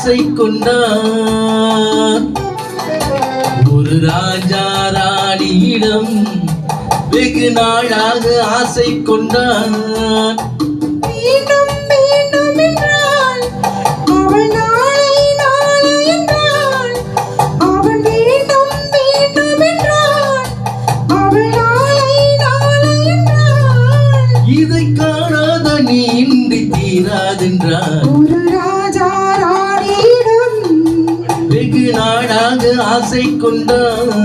ஆசை கொண்டான். ஒரு ராஜா ராணியிடம் வெகு நாளாக ஆசை கொண்டான். மீண்டும் மீண்டும் என்றால் அவள் நாளை நாளை என்றால் அவன் மீண்டும் மீண்டும் என்றால் அவள் நாளை நாளை என்றால் இதை காணாத நீ இன்றி தீராதென்றார். ஒரு ராஜா ராணியிடம் வெகு நாளாக ஆசை கொண்டான்.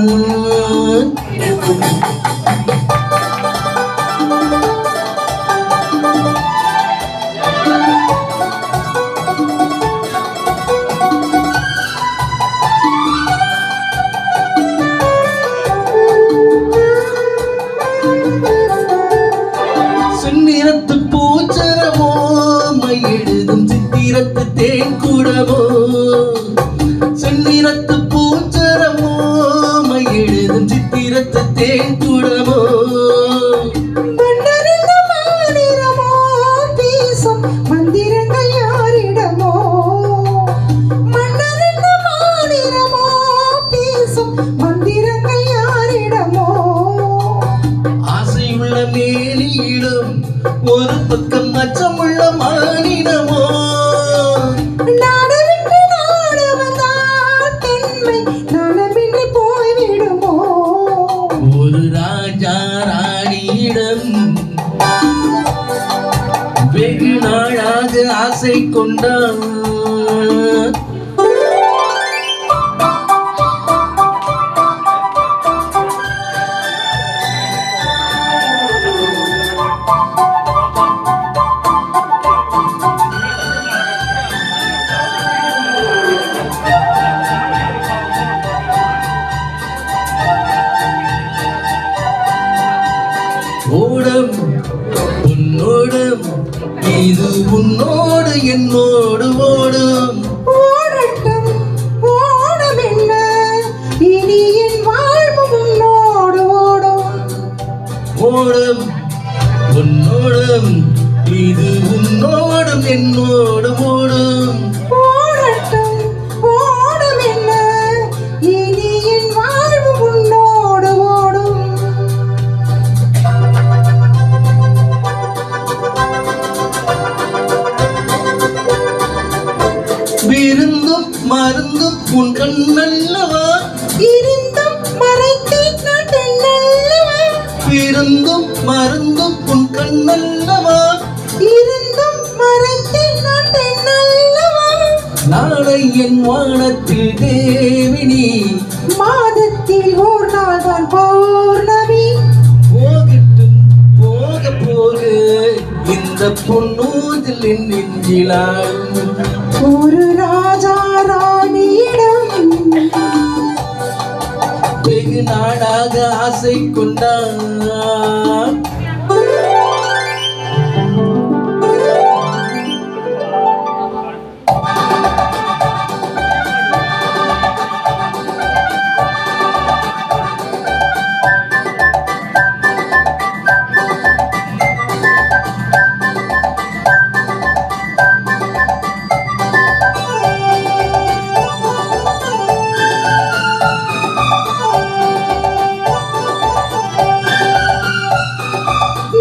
செந்நிறத்து பூச்சரமோ மை எழுதும் சித்திரத்து தேன் கூடமோ. செந்நிறத்து பூச்சரமோ மை எழுதும் சித்திரத்து தேன் கூடமோ. மன்னரின் மாநிலமோ பேசும் மந்திரங்கள் யாரிடமோ. மன்னரின் மாநிலமோ பேசும் மந்திரங்கள் யாரிடமோ. ஆசையுள்ள மேனியிடம் ஒரு பக்கம் அச்சமுள்ள மானிடமோ. நாடவிட்டு நாடு வந்தால் பெண்மை நலமின்றி போய்விடுமோ. ஒரு ராஜா ராணியிடம் வெகு நாளாக ஆசை கொண்டான். ஓடம் உன்னோடும் இது உன்னோடு என்னோடு ஓடும். ஓடட்டும் ஓடும் என்ன இனி என் வாழ்வு உன்னோடு ஓடும். ஓடும் உன்னோடும் இது உன்னோடும் என்னோடு ஓடும். ஓடட்டும் ஓடும் என்ன இனி என் வாழ்வு உன்னோடு ஓடும். விருந்தும் மருந்தும் உன் கண்ணல்லவா. இருந்தும் மறைத்தேன் நான் பெண்ணல்லவா. விருந்தும் மருந்தும் உன் கண்ணல்லவா. இருந்தும் மறைத்தேன் நான் பெண்ணல்லவா. நாளை என் வானத்தில் தேவினி. மாதத்தில் ஓர் நாள் தான் பௌர்ணமி. போகட்டும் போக போக இந்த பொன்னூதில் என் நெஞ்சிலாடும். ஒரு ராஜா ராணியிடம் வெகு நாளாக ஆசை கொண்டான்.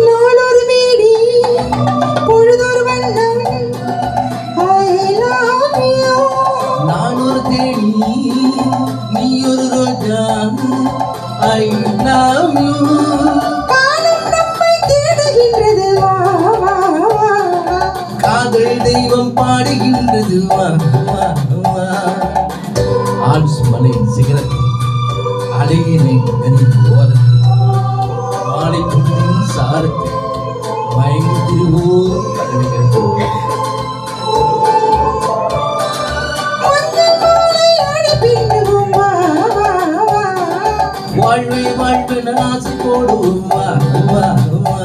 நாளொரு மேனி பொழுதொரு வண்ணம். I love you. நான் ஒரு தேனி நீ ஒரு ரோஜா. I love you. காலம் நம்மை தேடுகின்றது வா வா வா. காதல் தெய்வம் பாடுகின்றது வா வா வா. ஆல்ப்ஸ் மலையின் சிகரத்தில் அழகினை நதியின் ஓரத்தில் மாலை பொழுதின் சாரத்தில் மயங்கி திருவோர் கடலுகிறது. மஞ்சள் மாலை அடி பின்னுவோம் வா வா வா. வாழ்வை வாழ்வு நாசு போடுவோம் வா வா வா.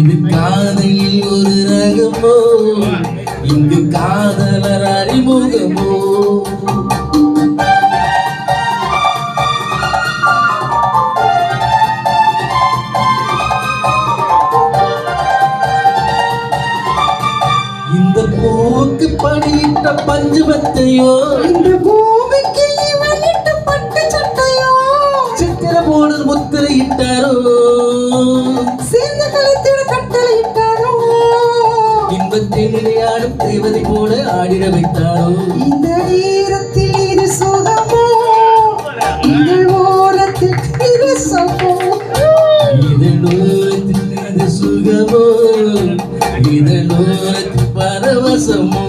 இது காதலில் ஒரு ரகமோ, இங்கு காதலர் அறிமுகமோ. இந்த பூவுக்கு படியிட்ட பஞ்சுமத்தையோ, இந்த பூமிக்கு இவன் இட்ட பட்டு சட்டையோ, சித்திர போடு முத்திரையிட்டாரோ, சேர்ந்து கழுத்திட கட்டளை இட்டாரோ, இன்பத்தில் விளையாடும் தேவதை போல ஆடிட வைத்தாரோ. இந்த நேரத்தில் இது சுகமோ, இந்த ஓரத்தில் இது சுகமோ, இதழோரத்தில் இது சுகமோ, இதழோரத்தில் பரவசமோ.